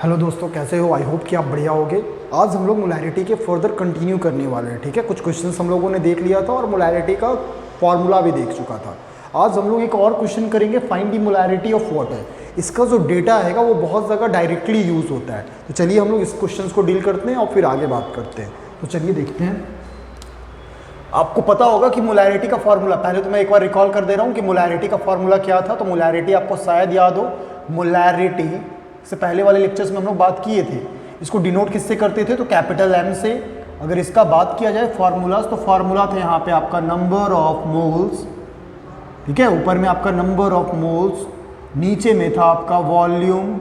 Hello दोस्तों, कैसे हो? आई होप कि आप बढ़िया होगे। आज हम लोग मोलैरिटी के फर्दर कंटिन्यू करने वाले हैं। ठीक है, कुछ क्वेश्चंस हम लोगों ने देख लिया था और मोलैरिटी का फॉर्मूला भी देख चुका था। आज हम लोग एक और क्वेश्चन करेंगे, find the molarity of water. इसका जो डेटा है वो बहुत जगह डायरेक्टली यूज़ होता है। तो चलिए हम लोग इस क्वेश्चन को डील करते हैं और फिर आगे बात करते हैं। तो चलिए देखते हैं। आपको पता होगा कि मोलैरिटी का फॉर्मूला, पहले तो मैं एक बार रिकॉल कर दे रहा हूँ कि मोलैरिटी का फॉर्मूला क्या था। तो मोलैरिटी आपको शायद याद हो, मोलैरिटी से पहले वाले लेक्चर्स में हम लोग बात किए थे। इसको डिनोट किससे करते थे? तो कैपिटल एम से। अगर इसका बात किया जाए फॉर्मूलाज, तो फॉर्मूला थे यहाँ पे आपका नंबर ऑफ मोल्स, ठीक है, ऊपर में आपका नंबर ऑफ मोल्स, नीचे में था आपका वॉल्यूम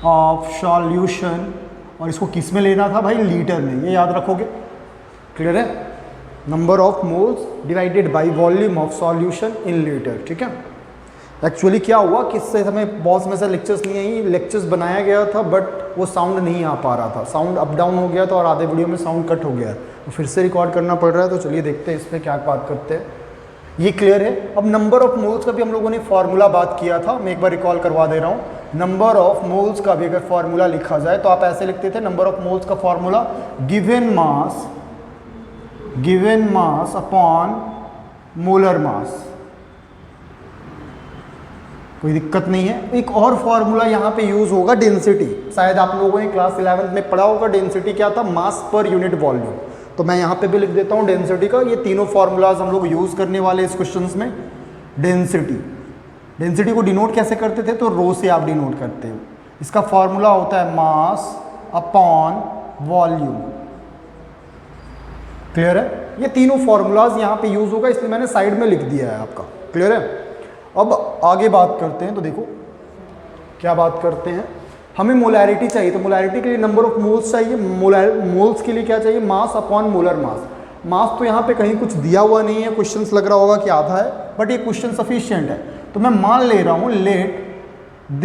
ऑफ सॉल्यूशन, और इसको किस में लेना था भाई? लीटर में। ये याद रखोगे, क्लियर है? Number of moles divided by volume of solution in litre. ठीक है, एक्चुअली क्या हुआ कि इससे हमें बहुत में से लेक्चर्स नहीं आई, लेक्चर्स बनाया गया था बट वो साउंड नहीं आ पा रहा था, साउंड अप डाउन हो गया था और आधे वीडियो में साउंड कट हो गया है, तो फिर से रिकॉर्ड करना पड़ रहा है। तो चलिए देखते हैं इस पर क्या बात करते हैं। ये क्लियर है? अब नंबर ऑफ मोल्स का भी हम लोगों ने फॉर्मूला बात किया था, मैं एक बार रिकॉल करवा दे रहा हूँ। नंबर ऑफ मोल्स का भी अगर फॉर्मूला लिखा जाए तो आप ऐसे लिखते थे, नंबर ऑफ मोल्स का formula given mass upon molar mass. कोई दिक्कत नहीं है। एक और फॉर्मूला यहाँ पे यूज होगा, डेंसिटी। शायद आप लोगों ने क्लास 11th में पढ़ा होगा, डेंसिटी क्या था? मास पर यूनिट वॉल्यूम। तो मैं यहाँ पे भी लिख देता हूँ डेंसिटी का। ये तीनों फॉर्मूलाज हम लोग यूज करने वाले इस क्वेश्चंस में। डेंसिटी को डिनोट कैसे करते थे? तो रो से आप डिनोट करते हो। इसका फॉर्मूला होता है मास अपॉन वॉल्यूम। क्लियर है? ये तीनों फॉर्मूलाज यहाँ पे यूज होगा, इसलिए मैंने साइड में लिख दिया है आपका। क्लियर है? अब आगे बात करते हैं। तो देखो क्या बात करते हैं, हमें मोलैरिटी चाहिए। तो मोलैरिटी के लिए नंबर ऑफ मोल्स चाहिए। मोल्स के लिए क्या चाहिए? Mass upon molar mass. मास तो यहाँ पे कहीं कुछ दिया हुआ नहीं है, क्वेश्चंस लग रहा होगा कि आधा है, बट ये क्वेश्चन सफिशिएंट है। तो मैं मान ले रहा हूँ, let the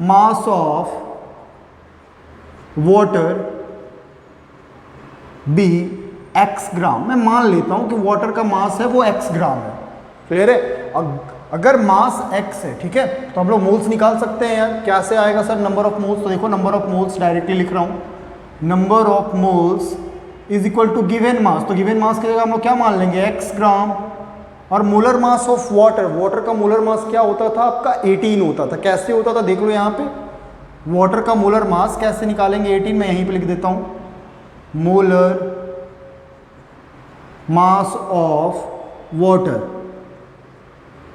mass of water be x gram. मैं मान लेता हूँ कि वाटर का मास है वो x ग्राम है। क्लियर है? अगर मास x है, ठीक है, तो हम लोग मोल्स निकाल सकते हैं यार। कैसे आएगा सर नंबर ऑफ मोल्स? तो देखो नंबर ऑफ मोल्स डायरेक्टली लिख रहा हूँ, number of moles is equal to given mass. तो गिवन मास की जगह हम लोग क्या मान लेंगे? x ग्राम। और मोलर मास ऑफ वाटर का मोलर मास क्या होता था आपका? 18 होता था। कैसे होता था देख लो यहाँ पे, वाटर का मोलर मास कैसे निकालेंगे? 18 मैं यहीं पे लिख देता हूँ, मोलर मास ऑफ वाटर।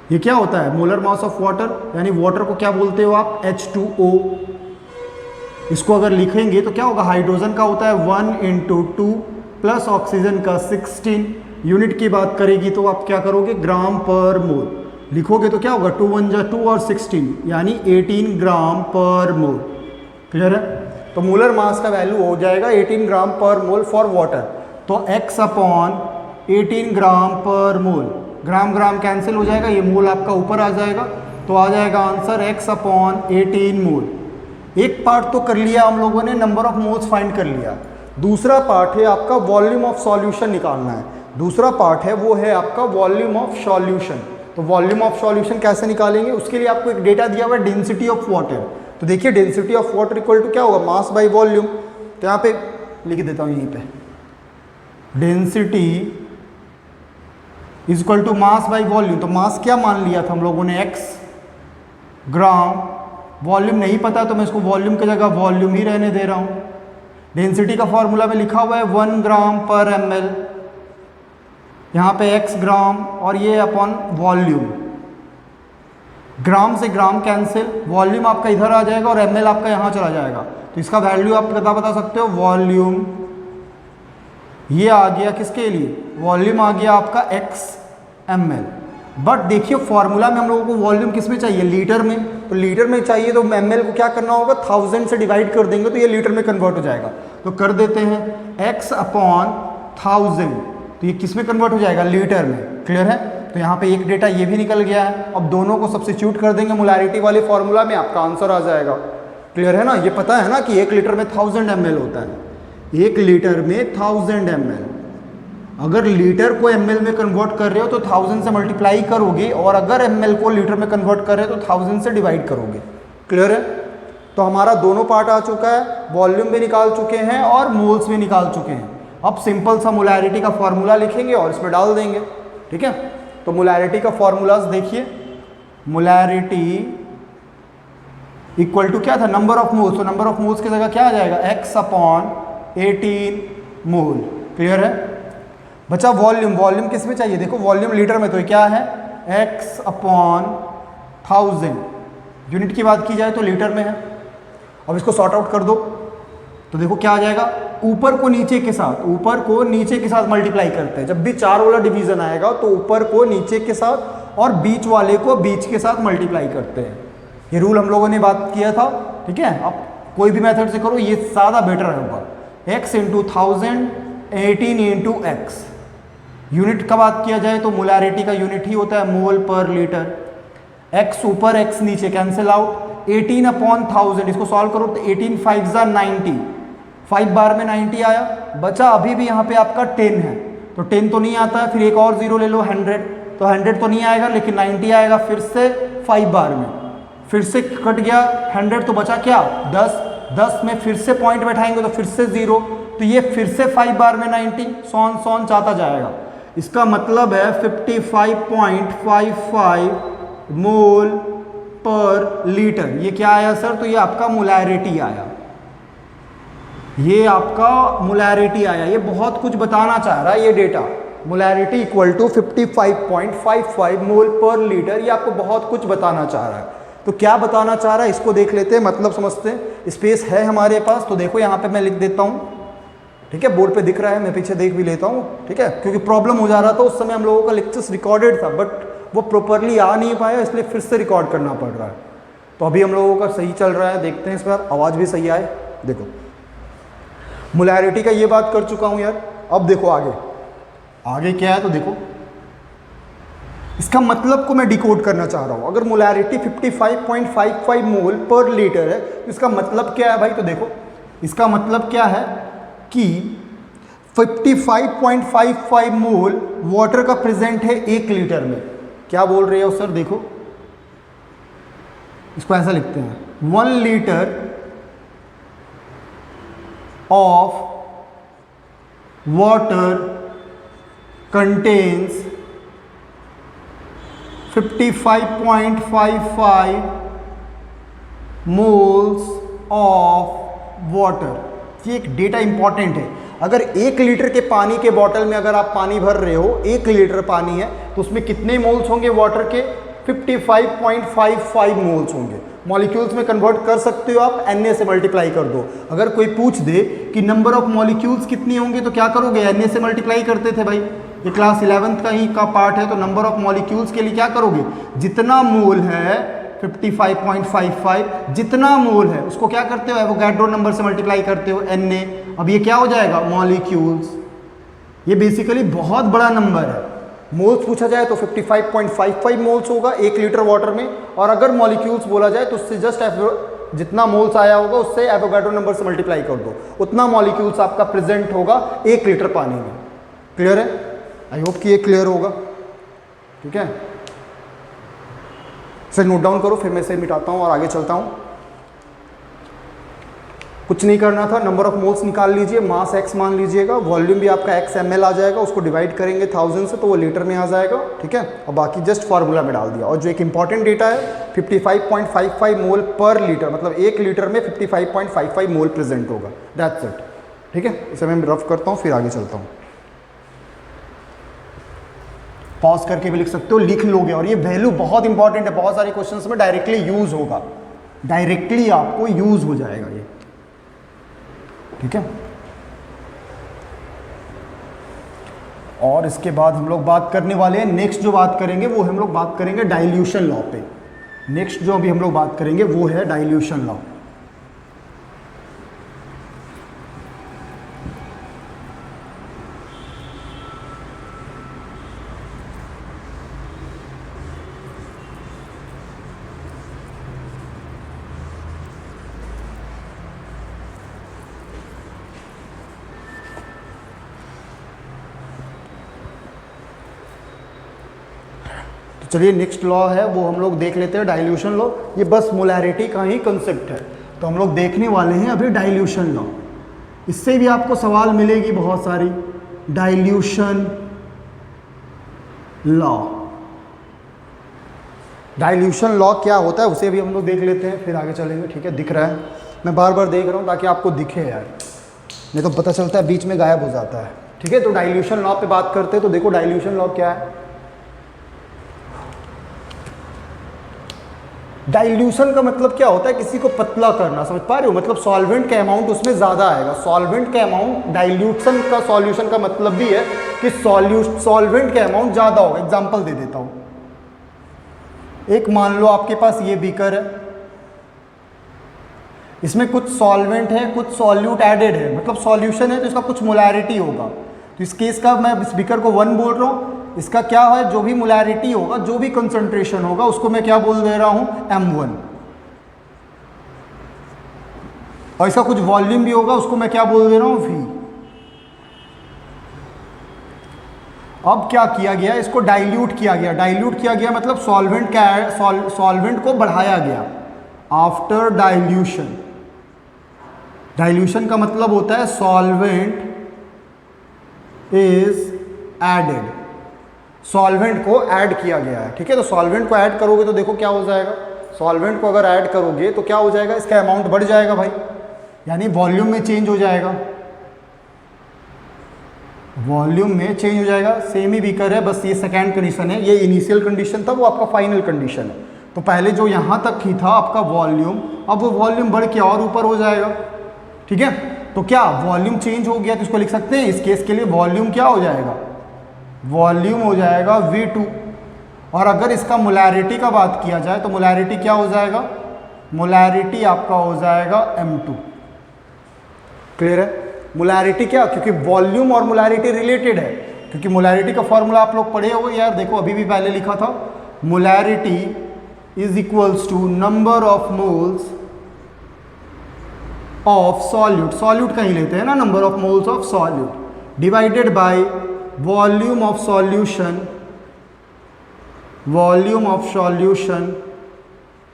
ये क्या होता है? मोलर मास ऑफ वाटर, यानी वाटर को क्या बोलते हो आप? H2O। इसको अगर लिखेंगे तो क्या होगा? हाइड्रोजन का होता है 1 × 2 प्लस ऑक्सीजन का 16। यूनिट की बात करेगी तो आप क्या करोगे? ग्राम पर मोल लिखोगे तो क्या होगा? 2 × 1 = 2 और 16 यानी 18 ग्राम पर मोल। क्लियर है? तो मोलर मास का वैल्यू हो जाएगा 18 ग्राम पर मोल फॉर वाटर। तो x अपॉन 18 ग्राम पर मोल, ग्राम ग्राम कैंसिल हो जाएगा, ये मोल आपका ऊपर आ जाएगा, तो आ जाएगा आंसर x अपॉन 18 मोल। एक पार्ट तो कर लिया हम लोगों ने, नंबर ऑफ मोल्स फाइंड कर लिया। दूसरा पार्ट है आपका वॉल्यूम ऑफ सॉल्यूशन निकालना है। दूसरा पार्ट है वो है आपका वॉल्यूम ऑफ सॉल्यूशन। तो वॉल्यूम ऑफ सॉल्यूशन कैसे निकालेंगे? उसके लिए आपको एक डेटा दिया हुआ है, डेंसिटी ऑफ वाटर। तो देखिए density of water equal to क्या होगा? Mass by volume. तो यहाँ पे लिख देता हूँ, यहीं पे density is equal to mass by volume. तो मास क्या मान लिया था हम लोगों ने? x ग्राम। वॉल्यूम नहीं पता तो मैं इसको वॉल्यूम की जगह वॉल्यूम ही रहने दे रहा हूँ। डेंसिटी का फॉर्मूला में लिखा हुआ है 1 ग्राम पर ml, यहाँ पे x ग्राम और ये अपॉन वॉल्यूम। ग्राम से ग्राम कैंसिल, वॉल्यूम आपका इधर आ जाएगा और ml आपका यहाँ चला जाएगा। तो इसका वैल्यू आप बता सकते हो, वॉल्यूम ये आ गया किसके लिए? वॉल्यूम आ गया आपका x ml। बट देखिए फॉर्मूला में हम लोगों को वॉल्यूम किस में चाहिए? लीटर में। तो लीटर में चाहिए तो ml को क्या करना होगा? 1000 से डिवाइड कर देंगे तो ये लीटर में कन्वर्ट हो जाएगा। तो कर देते हैं x अपॉन 1000, तो ये किस में कन्वर्ट हो जाएगा? लीटर में। क्लियर है? तो यहाँ पे एक डेटा ये भी निकल गया है। अब दोनों को सब्स्टिट्यूट कर देंगे मोलैरिटी वाले फॉर्मूला में, आपका आंसर आ जाएगा। क्लियर है ना? ये पता है ना कि 1 लीटर में 1000 ml होता है। 1 लीटर में 1000 ml। अगर लीटर को ml में कन्वर्ट कर रहे हो तो 1000 से मल्टीप्लाई करोगे, और अगर ml को लीटर में कन्वर्ट कर रहे हो तो 1000 से डिवाइड करोगे। क्लियर है? तो हमारा दोनों पार्ट आ चुका है, वॉल्यूम भी निकाल चुके हैं और मोल्स भी निकाल चुके हैं। अब सिंपल सा मोलैरिटी का फॉर्मूला लिखेंगे और इसमें डाल देंगे, ठीक है। तो मोलैरिटी का फॉर्मूलाज देखिए, मोलैरिटी इक्वल टू क्या था, नंबर ऑफ मोल्स। तो नंबर ऑफ मोल्स की जगह क्या आ जाएगा, x/18 मोल। क्लियर है बच्चा। वॉल्यूम, वॉल्यूम किस में चाहिए, देखो वॉल्यूम लीटर में, तो ये क्या है x/1000। यूनिट की बात की जाए तो लीटर में है। अब इसको सॉर्ट आउट कर दो तो देखो क्या आ जाएगा, ऊपर को नीचे के साथ, ऊपर को नीचे के साथ मल्टीप्लाई करते हैं। जब भी 4 वाला डिवीजन आएगा तो ऊपर को नीचे के साथ और बीच वाले को बीच के साथ मल्टीप्लाई करते हैं। ये रूल हम लोगों ने बात किया था, ठीक है। अब कोई भी मेथड से करो, ये ज़्यादा बेटर होगा। x × 1000, 18 × x। यूनिट का बात किया जाए तो मोलैरिटी का यूनिट ही होता है मोल पर लीटर। x ऊपर x नीचे, कैंसिल आउट। 18/1000, इसको सॉल्व करो तो 18 × 5 = 90, 5 बार में 90 आया। बचा अभी भी यहाँ पे आपका 10 है, तो 10 तो नहीं आता है, फिर एक और जीरो ले लो 100, तो 100 तो नहीं आएगा लेकिन 90 आएगा फिर से 5 बार में, फिर से कट गया 100, तो बचा क्या 10 में फिर से पॉइंट बैठाएंगे तो फिर से 0, तो ये फिर से 5 बार में 90, सॉन चाहता जाएगा। इसका मतलब है 55.55 मोल पर लीटर। ये क्या आया सर, तो ये आपका मोलैरिटी आया, ये आपका मोलैरिटी आया। ये बहुत कुछ बताना चाह रहा है ये डेटा। मोलैरिटी इक्वल टू 55.55 मोल पर लीटर, ये आपको बहुत कुछ बताना चाह रहा है। तो क्या बताना चाह रहा है इसको देख लेते हैं, मतलब समझते हैं। स्पेस है हमारे पास, तो देखो यहाँ पे मैं लिख देता हूँ, ठीक है। बोर्ड पे दिख रहा है, मैं पीछे देख भी लेता हूँ, ठीक है। क्योंकि प्रॉब्लम हो जा रहा था उस समय, हम लोगों का लेक्चर्स रिकॉर्डेड था बट वो प्रॉपरली आ नहीं पाया, इसलिए फिर से रिकॉर्ड करना पड़ रहा है। तो अभी हम लोगों का सही चल रहा है, देखते हैं इस बार आवाज़ भी सही आए। देखो मोलैरिटी का ये बात कर चुका हूँ यार। अब देखो आगे क्या है, तो देखो इसका मतलब को मैं डिकोड करना चाह रहा हूँ। अगर मोलैरिटी 55.55 मोल पर लीटर है तो इसका मतलब क्या है भाई, तो देखो इसका मतलब क्या है कि 55.55 मोल वाटर का प्रेजेंट है 1 लीटर में। क्या बोल रहे हो सर, देखो इसको ऐसा लिखते हैं, 1 litre of water contains 55.55 moles of water. ये एक डेटा इंपॉर्टेंट है। अगर 1 लीटर के पानी के बॉटल में अगर आप पानी भर रहे हो, 1 लीटर पानी है तो उसमें कितने मोल्स होंगे वाटर के, 55.55 मोल्स होंगे। मॉलिक्यूल्स में कन्वर्ट कर सकते हो आप, Na से मल्टीप्लाई कर दो। अगर कोई पूछ दे कि नंबर ऑफ मॉलिक्यूल्स कितनी होंगे तो क्या करोगे, Na से मल्टीप्लाई करते थे भाई, ये क्लास 11th का ही का पार्ट है। तो नंबर ऑफ मॉलिक्यूल्स के लिए क्या करोगे, जितना मोल है 55.55, जितना मोल है उसको क्या करते हो, एवोगैड्रो नंबर से मल्टीप्लाई करते हो Na। अब ये क्या हो जाएगा, मॉलिक्यूल्स। ये बेसिकली बहुत बड़ा नंबर है। मोल्स पूछा जाए तो 55.55 मोल्स होगा 1 लीटर वाटर में, और अगर मॉलिक्यूल्स बोला जाए तो उससे जस्ट जितना मोल्स आया होगा उससे एवोगैड्रो नंबर से मल्टीप्लाई कर दो, उतना मॉलिक्यूल्स आपका प्रेजेंट होगा 1 लीटर पानी में। क्लियर है, आई होप कि ये क्लियर होगा, ठीक है। इसे नोट डाउन करो, फिर मैं इसे मिटाता हूँ और आगे चलता हूँ। कुछ नहीं करना था, नंबर ऑफ मोल्स निकाल लीजिए, मास x मान लीजिएगा, वॉल्यूम भी आपका x ml आ जाएगा, उसको डिवाइड करेंगे 1000 से तो वो लीटर में आ जाएगा, ठीक है। और बाकी जस्ट फार्मूला में डाल दिया। और जो एक इंपॉर्टेंट डेटा है 55.55 मोल पर लीटर, मतलब 1 लीटर में 55.55 मोल प्रेजेंट होगा, दैट्स इट, ठीक है। इसे मैं रफ करता हूँ फिर आगे चलता हूँ। पॉज करके भी लिख सकते हो, लिख लोगे। और ये वैल्यू बहुत इंपॉर्टेंट है, बहुत सारे क्वेश्चंस में डायरेक्टली यूज होगा, डायरेक्टली आपको यूज हो जाएगा ये, ठीक है। और इसके बाद हम लोग बात करने वाले हैं, नेक्स्ट जो बात करेंगे वो हम लोग बात करेंगे डाइल्यूशन लॉ पे। नेक्स्ट जो अभी हम लोग बात करेंगे वो है डाइल्यूशन लॉ। चलिए नेक्स्ट लॉ है वो हम लोग देख लेते हैं, डाइल्यूशन लॉ। ये बस मोलैरिटी का ही कंसेप्ट है। तो तो हम लोग देखने वाले हैं अभी डाइल्यूशन लॉ। इससे भी आपको सवाल मिलेगी बहुत सारी। डाइल्यूशन लॉ, डाइल्यूशन लॉ क्या होता है उसे भी हम लोग देख लेते हैं, फिर आगे चलेंगे। ठीक है, दिख रहा है, मैं बार बार देख रहा हूँ ताकि आपको दिखे यार, नहीं तो पता चलता है बीच में गायब हो जाता है। ठीक है, तो डाइल्यूशन लॉ पे बात करते हैं। तो देखो डाइल्यूशन लॉ क्या है। डाइल्यूशन का मतलब क्या होता है, किसी को पतला करना, समझ पा रहे हो? मतलब सॉल्वेंट का अमाउंट उसमें ज़्यादा आएगा। सॉल्वेंट का अमाउंट, डाइल्यूशन का सॉल्यूशन का मतलब भी है कि सॉल्वेंट का अमाउंट ज़्यादा होगा। एग्जाम्पल दे देता हूँ। एक मान लो आपके पास ये बीकर है, इसमें कुछ सॉल्वेंट है, कुछ सॉल्यूट एडेड है, मतलब सॉल्यूशन है तो इसका कुछ मोलैरिटी होगा। तो इस केस का मैं इस बीकर को 1 बोल रहा हूँ, इसका क्या है, जो भी मोलैरिटी होगा, जो भी कंसंट्रेशन होगा, उसको मैं क्या बोल दे रहा हूँ, M1। और इसका कुछ वॉल्यूम भी होगा, उसको मैं क्या बोल दे रहा हूँ, V। अब क्या किया गया, इसको डाइल्यूट किया गया। डाइल्यूट किया गया मतलब सॉल्वेंट को बढ़ाया गया। आफ्टर डाइल्यूशन, डाइल्यूशन का मतलब होता है सॉल्वेंट इज एडेड, सॉल्वेंट को ऐड किया गया है। ठीक है, तो सॉल्वेंट को ऐड करोगे तो देखो क्या हो जाएगा, सॉल्वेंट को अगर ऐड करोगे तो क्या हो जाएगा, इसका अमाउंट बढ़ जाएगा भाई, यानी वॉल्यूम में चेंज हो जाएगा। वॉल्यूम में चेंज हो जाएगा। सेम ही बीकर है, बस ये सेकेंड कंडीशन है, ये इनिशियल कंडीशन था, वो आपका फाइनल कंडीशन है। तो पहले जो यहाँ तक ही था आपका वॉल्यूम, अब वो वॉल्यूम बढ़ के और ऊपर हो जाएगा। ठीक है, तो क्या वॉल्यूम चेंज हो गया, तो इसको लिख सकते हैं इस केस के लिए वॉल्यूम क्या हो जाएगा, वॉल्यूम हो जाएगा V2। और अगर इसका मोलैरिटी का बात किया जाए तो मोलैरिटी क्या हो जाएगा, मोलैरिटी आपका हो जाएगा M2। क्लियर है? मोलैरिटी क्या, क्योंकि वॉल्यूम और मोलैरिटी रिलेटेड है, क्योंकि मोलैरिटी का फॉर्मूला आप लोग पढ़े होंगे यार, देखो अभी भी पहले लिखा था, molarity is equals to number of moles of solute, solute कहीं लेते हैं ना, number of moles of solute divided by volume of solution, volume of solution,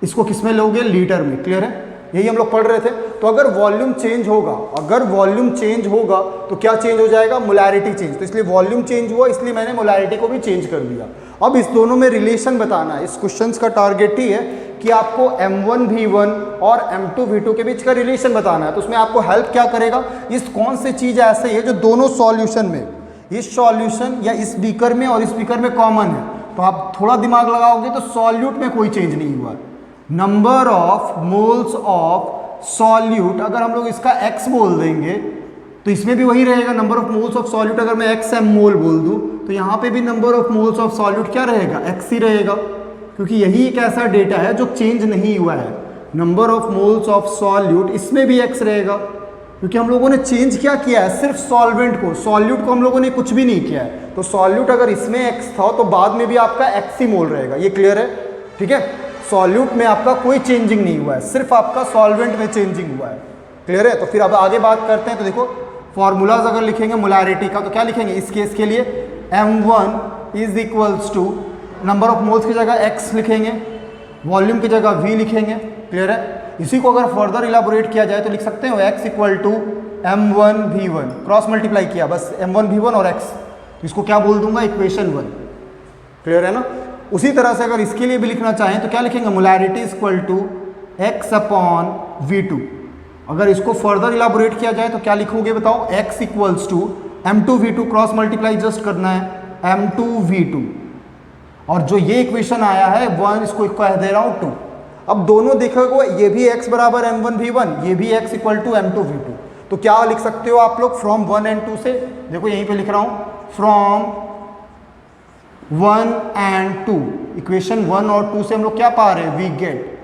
इसको किस में लोगे, लीटर में। क्लियर है? यही हम लोग पढ़ रहे थे। तो अगर वॉल्यूम चेंज होगा, अगर वॉल्यूम चेंज होगा तो क्या चेंज हो जाएगा, मोलैरिटी चेंज। तो इसलिए वॉल्यूम चेंज हुआ, इसलिए मैंने मोलैरिटी को भी चेंज कर दिया। अब इस दोनों में रिलेशन बताना है। इस क्वेश्चंस का टारगेट ही है कि आपको M1V1 और M2V2 के बीच का रिलेशन बताना है। तो उसमें आपको हेल्प क्या करेगा, इस कौन सी चीज़ ऐसे है जो दोनों सॉल्यूशन में, इस सॉल्यूशन या इस बीकर में और इस बीकर में कॉमन है। तो आप थोड़ा दिमाग लगाओगे तो सॉल्यूट में कोई चेंज नहीं हुआ। Number of moles of solute, अगर हम लोग इसका x बोल देंगे तो इसमें भी वही रहेगा, number of moles of solute. अगर मैं XM मोल बोल दूं तो यहाँ पे भी number of moles of solute क्या रहेगा, x ही रहेगा, क्योंकि यही एक ऐसा डेटा है जो चेंज नहीं हुआ है। Number of moles of solute, इसमें भी x रहेगा, क्योंकि हम लोगों ने चेंज क्या किया है, सिर्फ सॉल्वेंट को, सॉल्यूट को हम लोगों ने कुछ भी नहीं किया है। तो सॉल्यूट अगर इसमें x था तो बाद में भी आपका x ही मोल रहेगा। ये क्लियर है? ठीक है, सॉल्यूट में आपका कोई चेंजिंग नहीं हुआ है, सिर्फ आपका सॉल्वेंट में चेंजिंग हुआ है। क्लियर है? तो फिर अब आगे बात करते हैं। तो देखो फॉर्मूलाज अगर लिखेंगे मोलैरिटी का तो क्या लिखेंगे इस केस के लिए, M1 is equals to number of moles की जगह x लिखेंगे, वॉल्यूम की जगह V लिखेंगे। क्लियर है? इसी को अगर फर्दर इलाबोरेट किया जाए तो लिख सकते हो x equal to M1V1, cross multiply किया बस M1V1 और x, तो इसको क्या बोल दूंगा, इक्वेशन 1। क्लियर है ना? उसी तरह से अगर इसके लिए भी लिखना चाहें तो क्या लिखेंगे, molarity equal to x upon V2। अगर इसको फर्दर इलाबोरेट किया जाए तो क्या लिखोगे बताओ, x equals to M2V2, cross multiply just करना है M2V2, और जो ये इक्वेशन आया है 1, इसको कह दे रहा हूँ 2। अब दोनों देखोगे, ये भी x बराबर M1V1, ये भी x इक्वल टू M2V2। तो क्या लिख सकते हो आप लोग, फ्रॉम 1 एंड 2 से, देखो यहीं पे लिख रहा हूँ, फ्रॉम 1 एंड 2, इक्वेशन 1 और 2 से हम लोग क्या पा रहे हैं, वी गेट,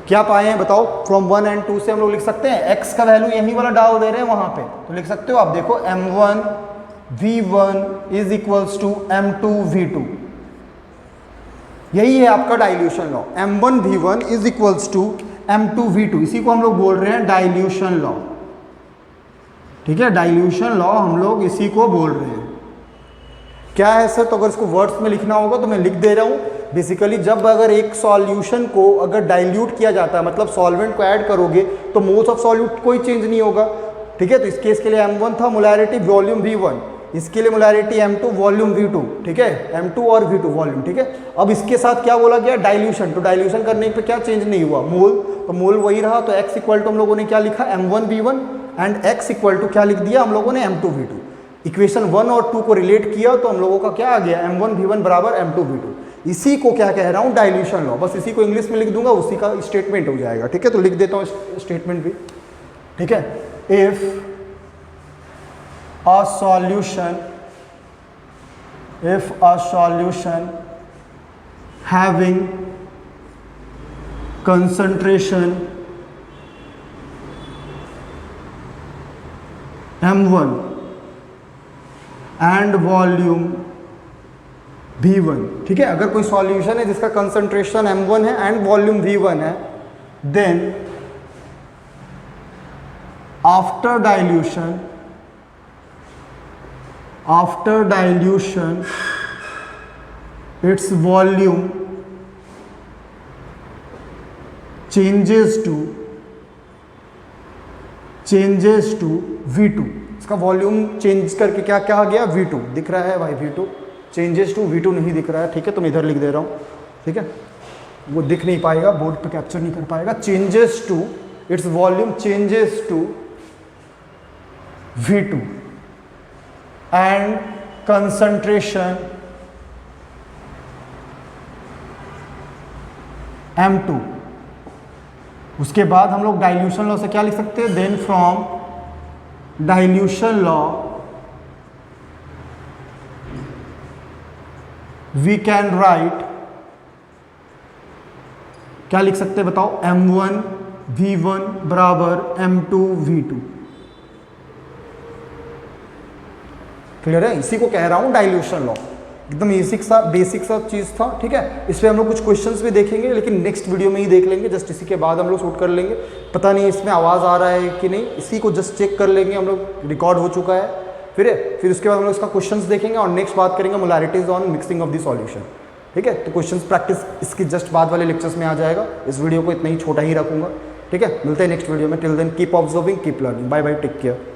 क्या पाए हैं बताओ, फ्रॉम 1 एंड 2 से हम लोग लिख सकते हैं, x का वैल्यू यही वाला डाल दे रहे हैं वहां पे, तो लिख सकते हो आप, देखो M1V1 is equals to M2V2। यही है आपका dilution law, M1V1 is equals to M2V2, इसी को हम लोग बोल रहे हैं डाइल्यूशन लॉ। ठीक है, डाइल्यूशन लॉ हम लोग इसी को बोल रहे हैं। क्या है सर? तो अगर इसको वर्ड्स में लिखना होगा तो मैं लिख दे रहा हूँ। बेसिकली जब अगर एक सॉल्यूशन को अगर डाइल्यूट किया जाता है, मतलब सॉल्वेंट को ऐड करोगे, तो मोल्स ऑफ सॉल्यूट कोई चेंज नहीं होगा, ठीक है। तो इस केस के लिए m1 था मोलैरिटी वॉल्यूम v1, इसके लिए मोलैरिटी m2 वॉल्यूम v2, ठीक है, m2 और v2 वॉल्यूम, ठीक है। अब इसके साथ क्या बोला गया? डाइल्यूशन। तो डाइल्यूशन करने पे क्या चेंज नहीं हुआ? मोल, तो मोल वही रहा। तो x इक्वल टू हम लोगों ने क्या लिखा? m1 v1 and x equal to क्या लिख दिया हम लोगों ने? m2 v2। इक्वेशन 1 और 2 को रिलेट किया तो हम लोगों का क्या आ गया? m1 v1 बराबर m2 v2। इसी को क्या कह रहा हूँ? Dilution law. बस इसी को इंग्लिश में लिख दूंगा, उसी का स्टेटमेंट हो जाएगा, ठीक है। तो लिख देता हूँ स्टेटमेंट भी, ठीक है। If a solution having concentration m1 and volume v1, ठीक है, अगर कोई सॉल्यूशन है जिसका कंसंट्रेशन m1 है एंड वॉल्यूम v1 है, then after dilution its volume changes to v2। इसका वॉल्यूम चेंज करके क्या क्या आ गया? v2 दिख रहा है भाई, v2 चेंजेस टू v2 नहीं दिख रहा है, ठीक है। तो मैं इधर लिख दे रहा हूँ, ठीक है, वो दिख नहीं पाएगा, बोर्ड पे कैप्चर नहीं कर पाएगा। Changes to, its volume changes to v2 and concentration m2। उसके बाद हम लोग डाइल्यूशन लॉ से क्या लिख सकते हैं? Then from dilution law we can write, क्या लिख सकते हैं बताओ? m1 v1 बराबर m2 v2। क्लियर है? इसी को कह रहा हूं डाइल्यूशन लॉ। एकदम बेसिक सा चीज था, ठीक है। इस पे हम लोग कुछ क्वेश्चंस भी देखेंगे, लेकिन नेक्स्ट वीडियो में ही देख लेंगे। जस्ट इसी के बाद हम लोग शूट कर लेंगे। पता नहीं इसमें आवाज़ आ रहा है कि नहीं, इसी को जस्ट चेक कर लेंगे हम लोग, रिकॉर्ड हो चुका है। फिर उसके बाद हम लोग इसका क्वेश्चंस देखेंगे और नेक्स्ट बात करेंगे molarities on mixing of the solution, ठीक है। तो क्वेश्चंस प्रैक्टिस इसकी जस्ट बाद वाले लेक्चर्स में आ जाएगा। इस वीडियो को इतना ही छोटा ही रखूंगा, ठीक है। मिलते हैं नेक्स्ट वीडियो में। Till then keep observing, keep learning. Bye bye, take care.